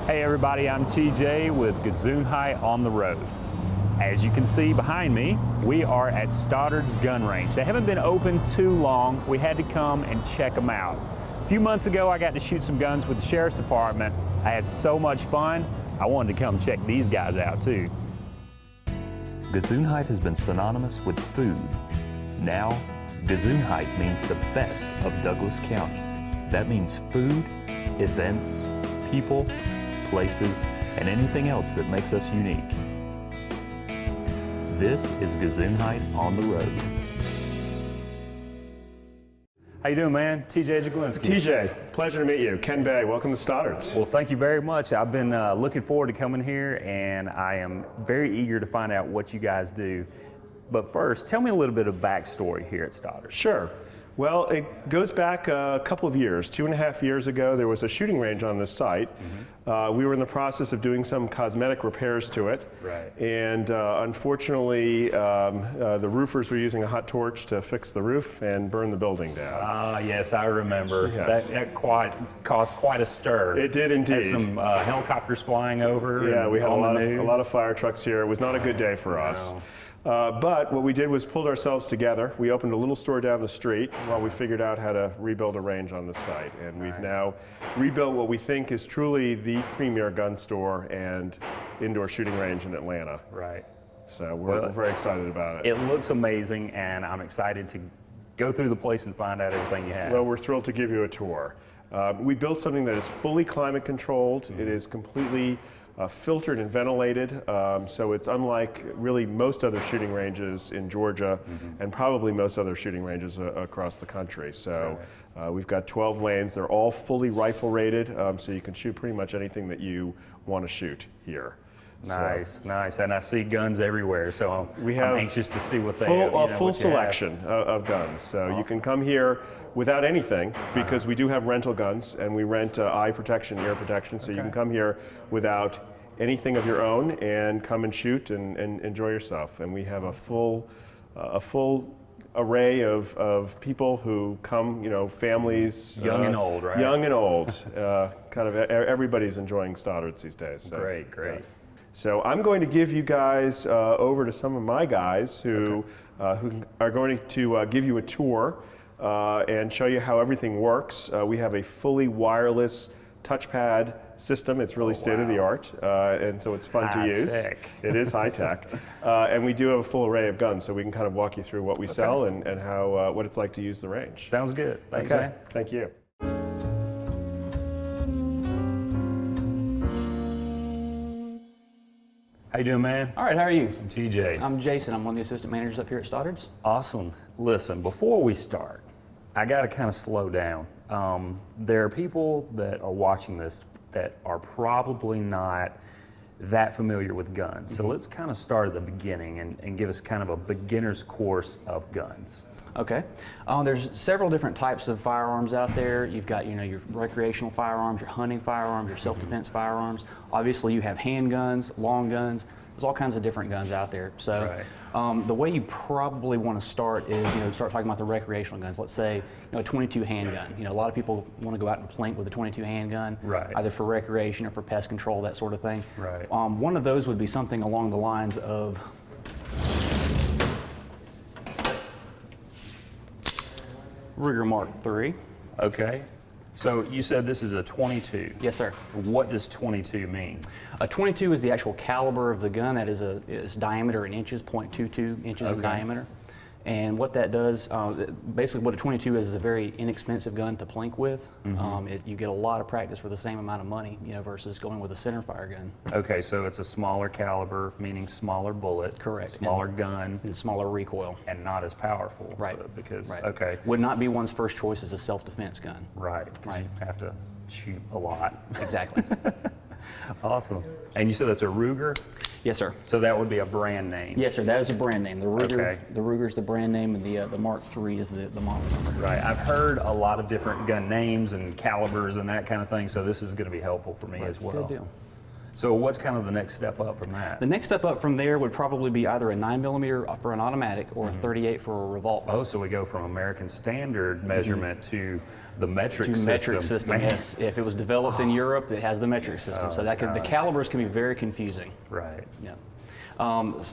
Hey everybody, I'm TJ with Gesundheit on the road. As you can see behind me, we are at Stoddard's gun range. They haven't been open too long. We had to come and check them out. A few months ago, I got to shoot some guns with the Sheriff's Department. I had so much fun, I wanted to come check these guys out too. Gesundheit has been synonymous with food. Now, Gesundheit means the best of Douglas County. That means food, events, people, places, and anything else that makes us unique. This is Gesundheit on the road. How you doing, man? TJ Jaglinski. TJ, pleasure to meet you. Ken Bay, welcome to Stoddard's. Well, thank you very much. I've been looking forward to coming here, and I am very eager to find out what you guys do. But first, tell me a little bit of backstory here at Stoddard's. Sure. Well, it goes back a couple of years. 2.5 years ago, there was a shooting range on this site. We were in the process of doing some cosmetic repairs to it. Right. And unfortunately, the roofers were using a hot torch to fix the roof and burn the building down. Ah, yes, I remember. Yes. That caused quite a stir. It did indeed. Had some helicopters flying over. Yeah, we had a on lot of fire trucks here. It was not a good day for us. But what we did was pulled ourselves together. We opened a little store down the street while we figured out how to rebuild a range on the site. And we've now rebuilt what we think is truly the premier gun store and indoor shooting range in Atlanta. Right. So we're very excited about it. It looks amazing, and I'm excited to go through the place and find out everything you have. Well, we're thrilled to give you a tour. We built something that is fully climate controlled. It is completely filtered and ventilated, so it's unlike really most other shooting ranges in Georgia and probably most other shooting ranges across the country. So we've got 12 lanes. They're all fully rifle rated, so you can shoot pretty much anything that you want to shoot here. Nice, nice. And I see guns everywhere, so I'm anxious to see what they have. A full selection of guns. So you can come here without anything because we do have rental guns and we rent eye protection, ear protection. So you can come here without anything of your own and come and shoot and enjoy yourself. And we have a full array of people who come, families. Young and old, right? Young and old. Kind of everybody's enjoying Stoddard's these days. So, great. So I'm going to give you guys over to some of my guys who are going to give you a tour and show you how everything works. We have a fully wireless touchpad system. It's really state-of-the-art, and so it's fun to use. It is high-tech. And we do have a full array of guns, so we can kind of walk you through what we sell and how what it's like to use the range. Sounds good. Thanks, man. Thank you. How you doing, man? All right, how are you? I'm TJ. I'm Jason. I'm one of the assistant managers up here at Stoddard's. Awesome. Listen, before we start, I got to kind of slow down. There are people that are watching this that are probably not that familiar with guns. So let's kind of start at the beginning and give us kind of a beginner's course of guns. Okay. There's several different types of firearms out there. You've got, your recreational firearms, your hunting firearms, your self-defense firearms. Obviously, you have handguns, long guns. There's all kinds of different guns out there. So the way you probably want to start is, start talking about the recreational guns. Let's say, a 22 handgun. A lot of people want to go out and plink with a 22 handgun, either for recreation or for pest control, that sort of thing. Right. One of those would be something along the lines of Ruger Mark III. Okay. So you said this is a 22. Yes, sir. What does 22 mean? A 22 is the actual caliber of the gun. That is its diameter in inches, 0.22 inches in diameter. And what that does, basically what a 22 is a very inexpensive gun to plink with. You get a lot of practice for the same amount of money, versus going with a centerfire gun. Okay, so it's a smaller caliber, meaning smaller bullet. Correct. Smaller gun. And smaller recoil. And not as powerful. Right. So, Okay. Would not be one's first choice as a self-defense gun. Right. You have to shoot a lot. Exactly. Awesome. And you said that's a Ruger? Yes, sir. So that would be a brand name? Yes, sir. That is a brand name. The Ruger's the brand name, and the Mark III is the model number. Right. I've heard a lot of different gun names and calibers and that kind of thing, so this is going to be helpful for me as well. Good deal. So what's kind of the next step up from that? The next step up from there would probably be either a 9mm for an automatic or a 38 for a revolver. Oh, so we go from American standard measurement to the metric system. Metric system, yes. If it was developed in Europe, it has the metric system. So that the calibers can be very confusing. Right. Yeah.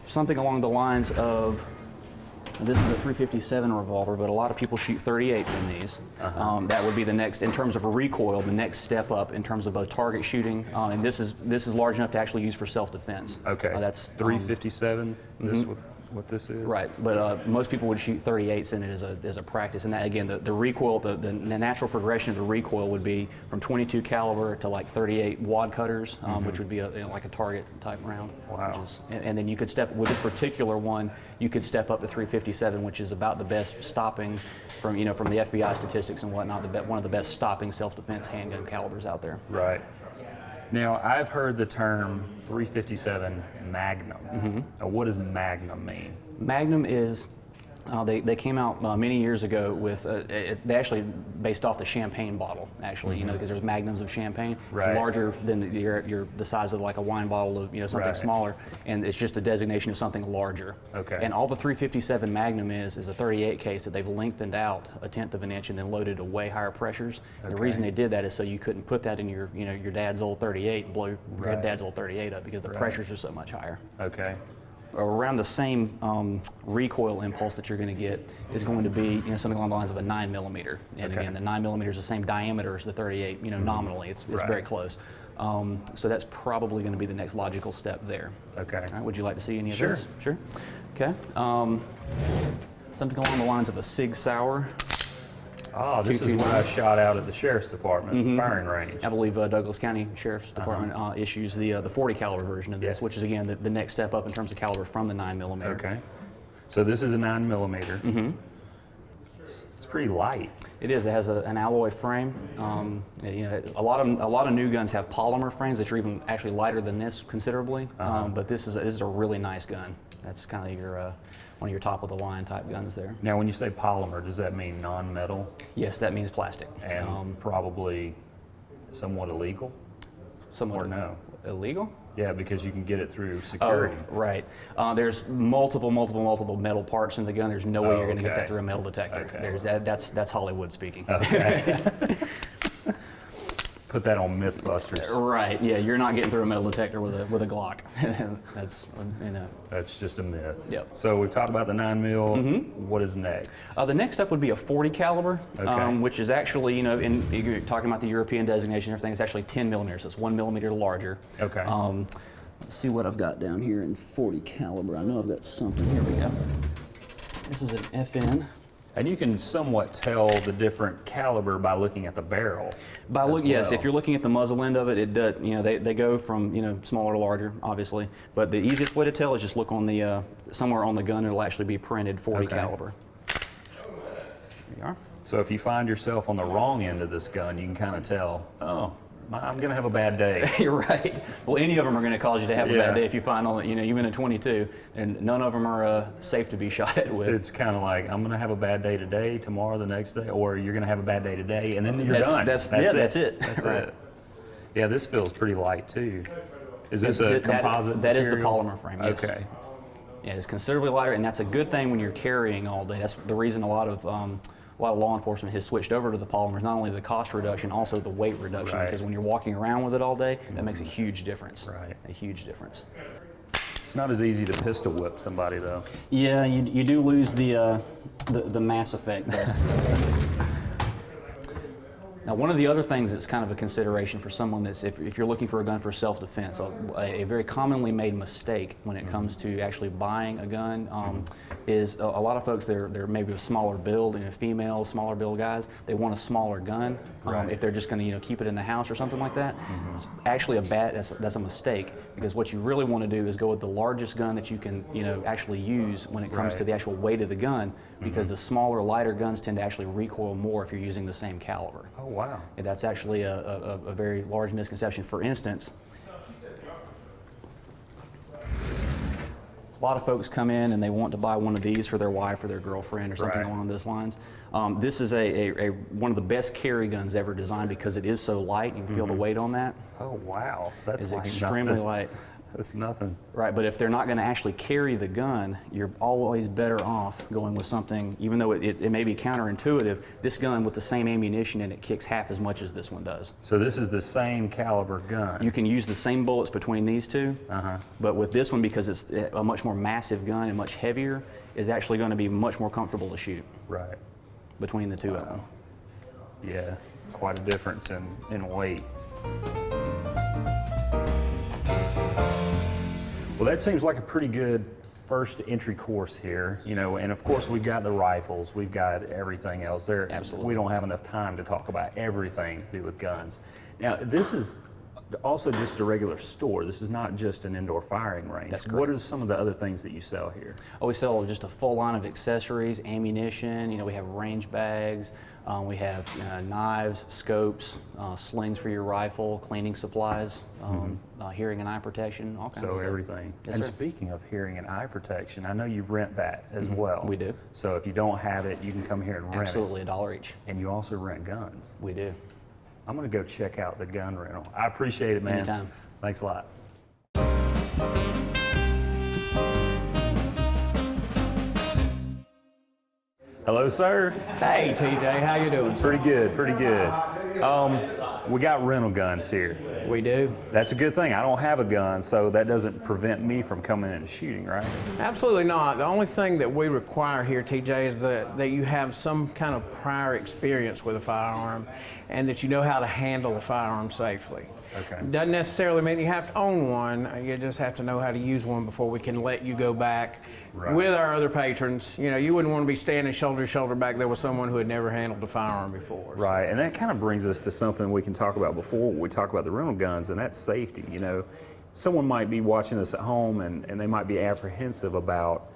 Something along the lines of, this is a .357 revolver, but a lot of people shoot .38s in these. That would be the next, in terms of a recoil, the next step up in terms of both target shooting, and this is large enough to actually use for self-defense. Okay. That's .357. This what this is. Right, but most people would shoot .38s in it as a practice, and that again, the recoil, the natural progression of the recoil would be from .22 caliber to like .38 wad cutters, which would be like a target type round. Wow. And then you could step with this particular one, you could step up to .357, which is about the best stopping from from the FBI statistics and whatnot. One of the best stopping self-defense handgun calibers out there. Right. Now, I've heard the term .357 Magnum. Now, what does Magnum mean? Magnum is, they came out many years ago with, they actually based off the champagne bottle, actually, because there's magnums of champagne. Right. It's larger than the size of like a wine bottle of something Right. smaller, and it's just a designation of something larger. Okay. And all the .357 Magnum is a 38 case that they've lengthened out 1/10 of an inch and then loaded to way higher pressures. The reason they did that is so you couldn't put that in your dad's old 38 and blow your Right. dad's old 38 up because the pressures are so much higher. Okay. Around the same recoil impulse that you're going to get is going to be something along the lines of a 9mm. And Okay. again, the 9mm is the same diameter as the 38. Nominally, it's Right. very close. So that's probably going to be the next logical step there. Okay. All right, would you like to see any of Sure. those? Sure. Okay. Something along the lines of a Sig Sauer. Oh, this is what I shot out at the sheriff's department firing range. I believe Douglas County Sheriff's Department issues the 40 caliber version of this, Yes. which is again the next step up in terms of caliber from the 9mm. Okay. So this is a 9mm. It's pretty light. It is. It has an alloy frame. A lot of new guns have polymer frames that are even actually lighter than this considerably. But this is a really nice gun. That's kind of your one of your top of the line type guns there. Now, when you say polymer, does that mean non-metal Yes, that means plastic. and probably somewhat illegal? Somewhat or no? illegal. Yeah, because you can get it through security. Oh, right. There's multiple metal parts in the gun. There's no way you're going to get okay. that through a metal detector. Okay. That's Hollywood speaking. Okay. Put that on Mythbusters. Right. Yeah, you're not getting through a metal detector with a Glock. That's That's just a myth. Yep. So we've talked about the 9mm. What is next? The next up would be a 40 caliber, Okay. which is actually, you're talking about the European designation and everything, it's actually 10mm, so it's 1mm larger. Okay. Let's see what I've got down here in 40 caliber. I know I've got something. Here we go. This is an FN. And you can somewhat tell the different caliber by looking at the barrel. Yes, well. if you're looking at the muzzle end of it, it does. They go from smaller to larger, obviously. But the easiest way to tell is just look on the somewhere on the gun. It'll actually be printed 40 Okay. caliber. There you are. So if you find yourself on the wrong end of this gun, you can kind of tell, oh, I'm going to have a bad day. You're right. Well, any of them are going to cause you to have a Yeah. bad day if you find on, even a 22, and none of them are safe to be shot at with. It's kind of like, I'm going to have a bad day today, tomorrow, the next day, or you're going to have a bad day today, and then you're done. That's it. That's Right. it. Yeah, this feels pretty light too. Is this a composite That is the material? polymer frame, yes. Okay. Yeah, it's considerably lighter, and that's a good thing when you're carrying all day. That's the reason a lot of law enforcement has switched over to the polymers, not only the cost reduction, also the weight reduction, Right. because when you're walking around with it all day, that makes a huge difference. Right. A huge difference. It's not as easy to pistol whip somebody though. Yeah, you do lose the mass effect there. Now, one of the other things that's kind of a consideration for someone that's, if you're looking for a gun for self-defense, a very commonly made mistake when it comes to actually buying a gun is a lot of folks, they're maybe a smaller build, female, smaller build guys, they want a smaller gun. Right. If they're just going to keep it in the house or something like that. It's actually that's a mistake, because what you really want to do is go with the largest gun that you can actually use when it comes to Right. the actual weight of the gun, because the smaller, lighter guns tend to actually recoil more if you're using the same caliber. Oh wow. And that's actually a very large misconception. For instance, A lot of folks come in and they want to buy one of these for their wife or their girlfriend or something along those lines. This is one of the best carry guns ever designed because it is so light. You can feel the weight on that. Oh wow, that's It's like extremely nothing. light. That's nothing. Right, but if they're not going to actually carry the gun, you're always better off going with something, even though it may be counterintuitive, this gun with the same ammunition in it kicks half as much as this one does. So this is the same caliber gun. You can use the same bullets between these two, but with this one, because it's a much more massive gun and much heavier, is actually going to be much more comfortable to shoot Right. between the two of them. Yeah, quite a difference in weight. Well, that seems like a pretty good first entry course here, you know, and of course we've got the rifles, we've got everything else there. Absolutely. We don't have enough time to talk about everything to do with guns. Now, this is also just a regular store. This is not just an indoor firing range. That's What correct. are some of the other things that you sell here? Oh, we sell just a full line of accessories, ammunition. You know, we have range bags, we have knives, scopes, slings for your rifle, cleaning supplies, hearing and eye protection, all kinds of So stuff. everything. Yes, And sir. speaking of hearing and eye protection, I know you rent that as well. We do. So if you don't have it, you can come here and rent Absolutely, $1 each. it. And you also rent guns. We do. I'm gonna go check out the gun rental. I appreciate it, man. Anytime. Thanks a lot. Hello, sir. Hey TJ, how you doing? Pretty good, pretty good. We got rental guns here. We do. That's a good thing. I don't have a gun, so that doesn't prevent me from coming in and shooting, right? Absolutely not. The only thing that we require here, TJ, is that you have some kind of prior experience with a firearm and that you know how to handle a firearm safely. Okay. Doesn't necessarily mean you have to own one. You just have to know how to use one before we can let you go back Right. with our other patrons. You know, you wouldn't want to be standing shoulder to shoulder back there with someone who had never handled a firearm before. Right, and that kind of brings us to something we can talk about before we talk about the rental guns, and that's safety. You know, someone might be watching this at home and they might be apprehensive about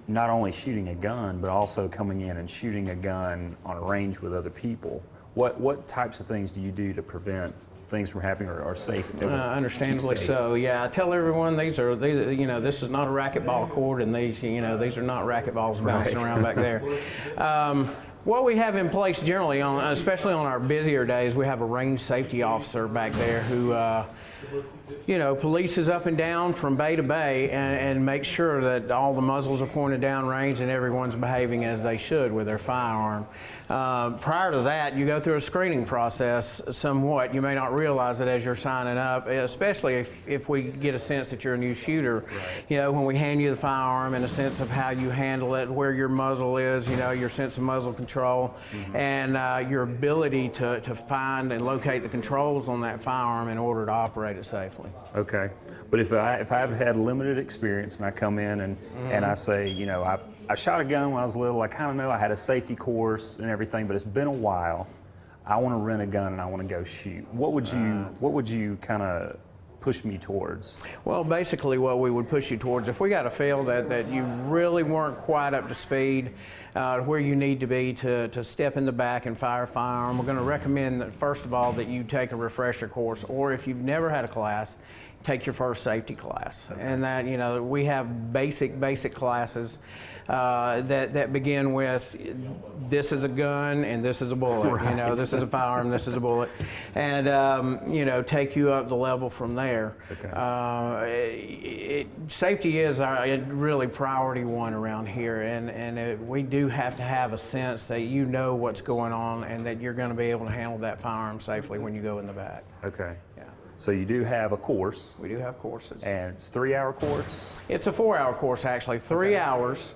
not only shooting a gun, but also coming in and shooting a gun on a range with other people. What types of things do you do to prevent things from happening or safe? Understandably keep safe? so. Yeah, I tell everyone these, you know, this is not a racquetball court, and these are not racquetballs bouncing around back there. What we have in place generally, especially on our busier days, we have a range safety officer back there who, polices up and down from bay to bay and makes sure that all the muzzles are pointed down range and everyone's behaving as they should with their firearm. Prior to that, you go through a screening process somewhat. You may not realize it as you're signing up, especially if we get a sense that you're a new shooter. Right. You know, when we hand you the firearm, in a sense of how you handle it, where your muzzle is, you know, your sense of muzzle control, and your ability to find and locate the controls on that firearm in order to operate it safely. Okay, but if I've had limited experience and I come in and I say, you know, I shot a gun when I was little, I kind of know I had a safety course and everything, but it's been a while. I want to rent a gun and I want to go shoot. What would you kind of push me towards? Well, basically what we would push you towards, if we got a feel that you really weren't quite up to speed where you need to be to step in the back and fire a firearm, we're going to recommend that first of all that you take a refresher course, or if you've never had a class, take your first safety class. Okay. And that, you know, we have basic classes that begin with this is a gun and this is a bullet. Right. You know, this is a firearm, this is a bullet, and you know, take you up the level from there. Okay. Safety is our really priority one around here, and we do have to have a sense that you know what's going on and that you're going to be able to handle that firearm safely when you go in the back. Okay. Yeah. So you do have a course. We do have courses. And it's a 3-hour course? It's a 4-hour course, actually. 3 hours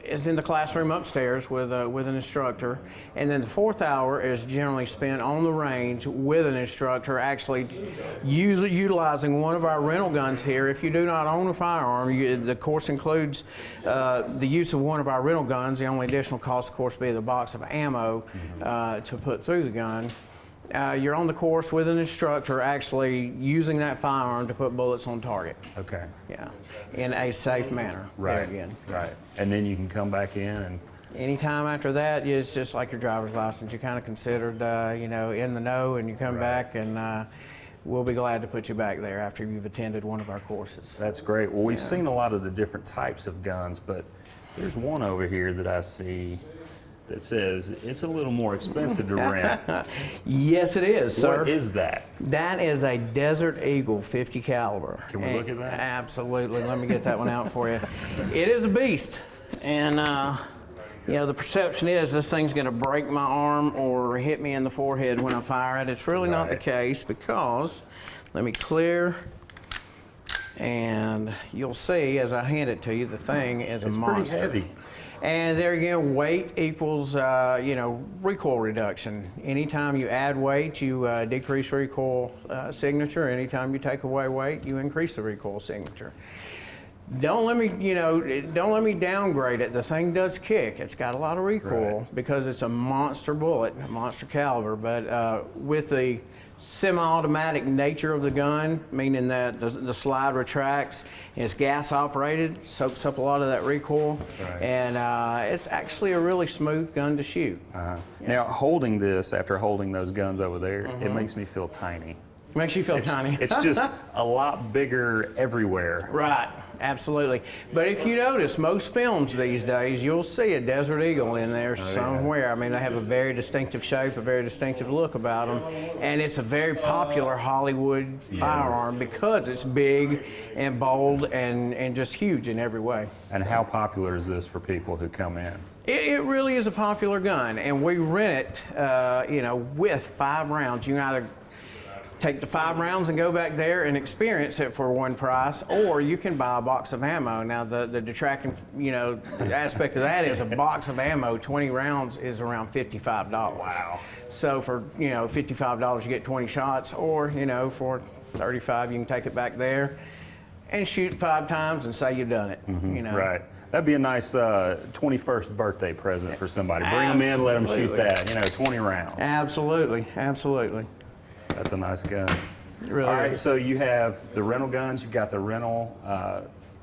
is in the classroom upstairs with an instructor, and then the 4th hour is generally spent on the range with an instructor, actually utilizing one of our rental guns here. If you do not own a firearm, the course includes the use of one of our rental guns. The only additional cost, of course, be the box of ammo to put through the gun. You're on the course with an instructor actually using that firearm to put bullets on target. Okay. Yeah, in a safe manner. Right. There again. Right. And then you can come back in and... Anytime after that, it's just like your driver's license. You're kind of considered, you know, in the know, and you come back and we'll be glad to put you back there after you've attended one of our courses. That's great. Well, we've seen a lot of the different types of guns, but there's one over here that I see that says it's a little more expensive to rent. Yes, it is, sir. What is that? That is a Desert Eagle 50 caliber. Can we look at that? Absolutely. Let me get that one out for you. It is a beast, and you know, the perception is this thing's going to break my arm or hit me in the forehead when I fire it. It's really not the case, because let me clear, and you'll see as I hand it to you, the thing is a monster. It's pretty heavy. And there again, weight equals, you know, recoil reduction. Anytime you add weight, you decrease recoil signature. Anytime you take away weight, you increase the recoil signature. Don't let me, you know, don't let me downgrade it. The thing does kick. It's got a lot of recoil because it's a monster bullet, a monster caliber. But with the semi-automatic nature of the gun, meaning that the slide retracts, it's gas operated, soaks up a lot of that recoil, and it's actually a really smooth gun to shoot. Now, holding this after holding those guns over there, it makes me feel tiny. Makes you feel tiny. It's just a lot bigger everywhere. Right, absolutely. But if you notice, most films these days, you'll see a Desert Eagle in there somewhere. I mean, they have a very distinctive shape, a very distinctive look about them, and it's a very popular Hollywood firearm because it's big and bold and just huge in every way. And how popular is this for people who come in? It really is a popular gun, and we rent it, you know, with 5 rounds. You can either take the 5 rounds and go back there and experience it for one price, or you can buy a box of ammo. Now, the detracting, you know, aspect of that is a box of ammo, 20 rounds, is around $55. Wow. So for, you know, $55 you get 20 shots, or, you know, for $35 you can take it back there and shoot 5 times and say you've done it. You know. Right. That'd be a nice 21st birthday present for somebody. Bring them in, let them shoot that, you know, 20 rounds. Absolutely, absolutely. That's a nice gun. It really All right, is. so you have the rental guns, you've got the rental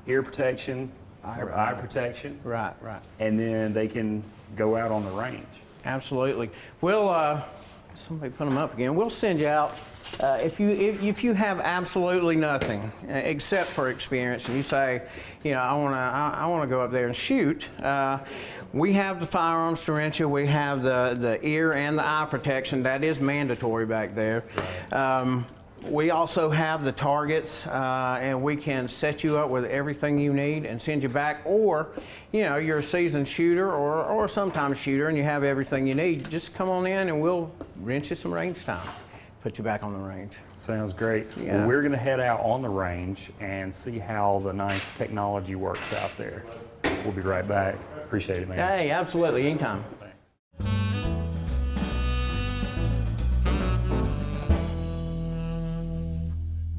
ear protection, eye protection, Right. and then they can go out on the range. Absolutely. We'll somebody put them up again. We'll send you out if you have absolutely nothing except for experience, and you say, you know, I want to go up there and shoot. We have the firearms to rent you. We have the ear and the eye protection. That is mandatory back there. We also have the targets, and we can set you up with everything you need and send you back. Or, you know, you're a seasoned shooter or sometimes shooter and you have everything you need. Just come on in and we'll rent you some range time. Put you back on the range. Sounds great. Yeah. Well, we're going to head out on the range and see how the nice technology works out there. We'll be right back. Appreciate it, man. Hey, absolutely, anytime.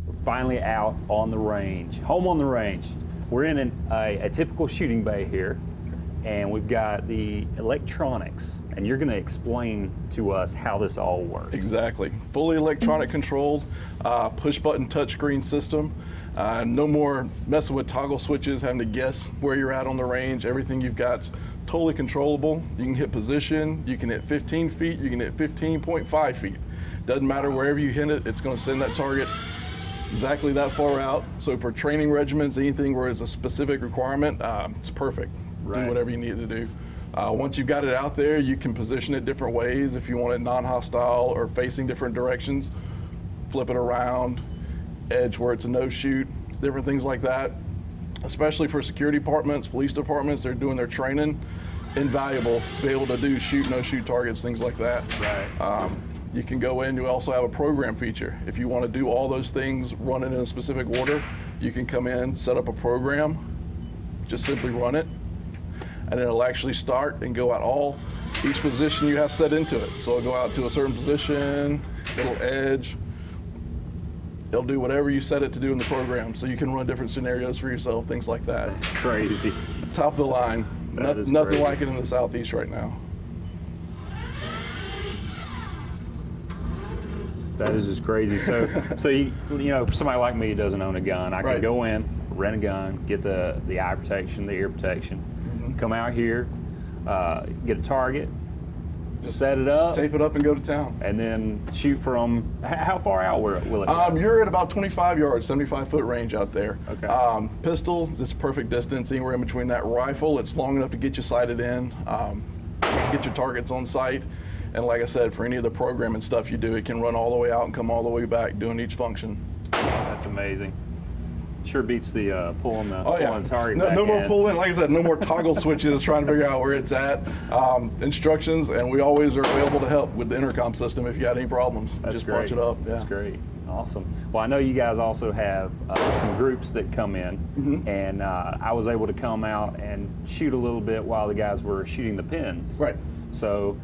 We're finally out on the range, home on the range. We're in a typical shooting bay here, and we've got the electronics, and you're going to explain to us how this all works. Exactly. Fully electronic controlled, push button touchscreen system. No more messing with toggle switches, having to guess where you're at on the range. Everything you've got's totally controllable. You can hit position, you can hit 15 feet, you can hit 15.5 feet. Doesn't matter wherever you hit it, it's going to send that target exactly that far out. So for training regimens, anything where it's a specific requirement, it's perfect. Right. Do whatever you need to do. Once you've got it out there, you can position it different ways. If you want it non-hostile or facing different directions, flip it around, edge where it's a no shoot, different things like that. Especially for security departments, police departments, they're doing their training. Invaluable to be able to do shoot, no shoot targets, things like that. Right. You can go in, you also have a program feature. If you want to do all those things running in a specific order, you can come in, set up a program, just simply run it, and it'll actually start and go out each position you have set into it. So it'll go out to a certain position, it'll edge, it'll do whatever you set it to do in the program, so you can run different scenarios for yourself, things like that. It's crazy. Top of the line. That is Nothing crazy. like it in the Southeast right now. That is just crazy. So you know, for somebody like me who doesn't own a gun, I can Right. go in, rent a gun, get the eye protection, the ear protection, come out here, get a target, set it up, tape it up and go to town. and then shoot from, how far out will it go? You're at about 25 yards, 75-foot range out there. Okay. Pistol, it's perfect distance, anywhere in between that. Rifle, it's long enough to get you sighted in, get your targets on sight. And like I said, for any of the programming stuff you do, it can run all the way out and come all the way back doing each function. That's amazing. Sure beats the pulling the target No, back no more in. pulling. Like I said, no more toggle switches trying to figure out where it's at. Instructions, and we always are available to help with the intercom system if you got any problems. That's Just great. punch it up. Yeah. That's great. Awesome. Well, I know you guys also have some groups that come in, and I was able to come out and shoot a little bit while the guys were shooting the pins. Right. So,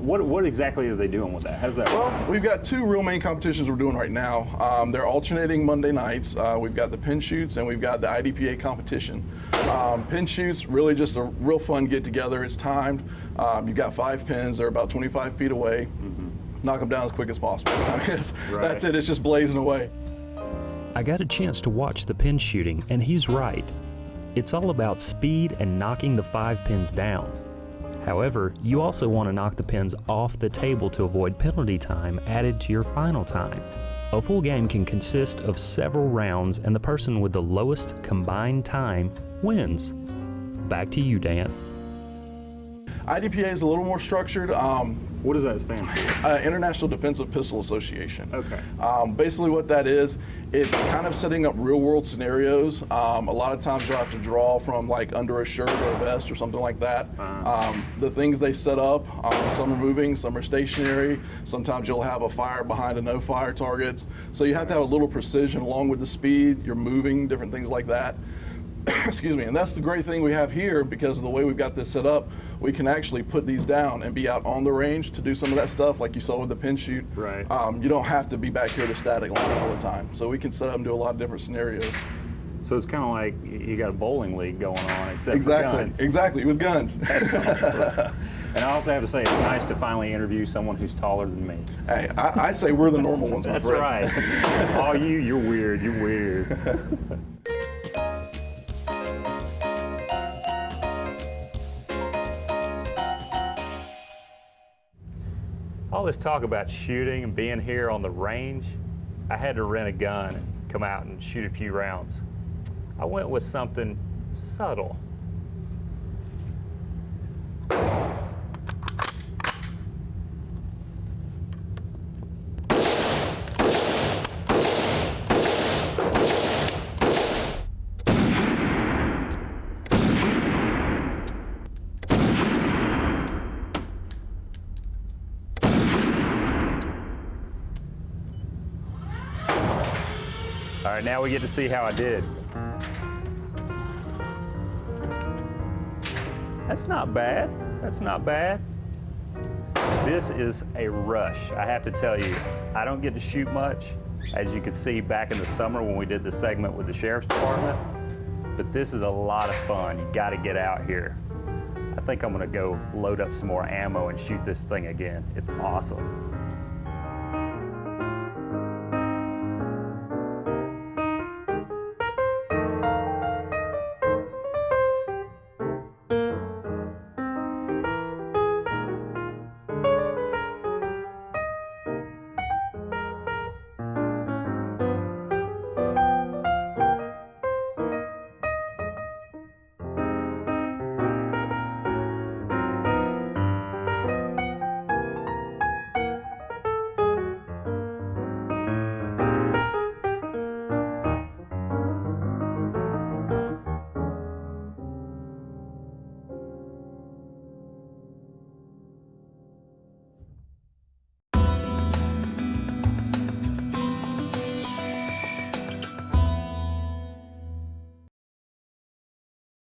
what exactly are they doing with that? How does that work? Well, we've got two real main competitions we're doing right now. They're alternating Monday nights. We've got the pin shoots and we've got the IDPA competition. Pin shoots, really just a real fun get together. It's timed. You've got 5 pins. They're about 25 feet away. Knock them down as quick as possible. I mean, that's it. It's just blazing away. I got a chance to watch the pin shooting, and he's right. It's all about speed and knocking the 5 pins down. However, you also want to knock the pins off the table to avoid penalty time added to your final time. A full game can consist of several rounds, and the person with the lowest combined time wins. Back to you, Dan. IDPA is a little more structured. What does that stand for? International Defensive Pistol Association. Okay. Basically what that is, it's kind of setting up real world scenarios. A lot of times you'll have to draw from like under a shirt or a vest or something like that. The things they set up, some are moving, some are stationary. Sometimes you'll have a fire behind a no fire targets. So you have to have a little precision along with the speed, you're moving, different things like that. Excuse me, and that's the great thing we have here because of the way we've got this set up. We can actually put these down and be out on the range to do some of that stuff like you saw with the pin shoot. Right. You don't have to be back here at a static line all the time. So we can set up and do a lot of different scenarios. So it's kind of like you got a bowling league going on, except for guns. Exactly, with guns. That's awesome. And I also have to say, it's nice to finally interview someone who's taller than me. Hey, I say we're the normal ones. my That's friend. right. Oh, you're weird. You're weird. All this talk about shooting and being here on the range, I had to rent a gun and come out and shoot a few rounds. I went with something subtle. All right, now we get to see how I did. That's not bad. That's not bad. This is a rush. I have to tell you, I don't get to shoot much, as you can see back in the summer when we did the segment with the Sheriff's Department, but this is a lot of fun. You gotta get out here. I think I'm gonna go load up some more ammo and shoot this thing again. It's awesome.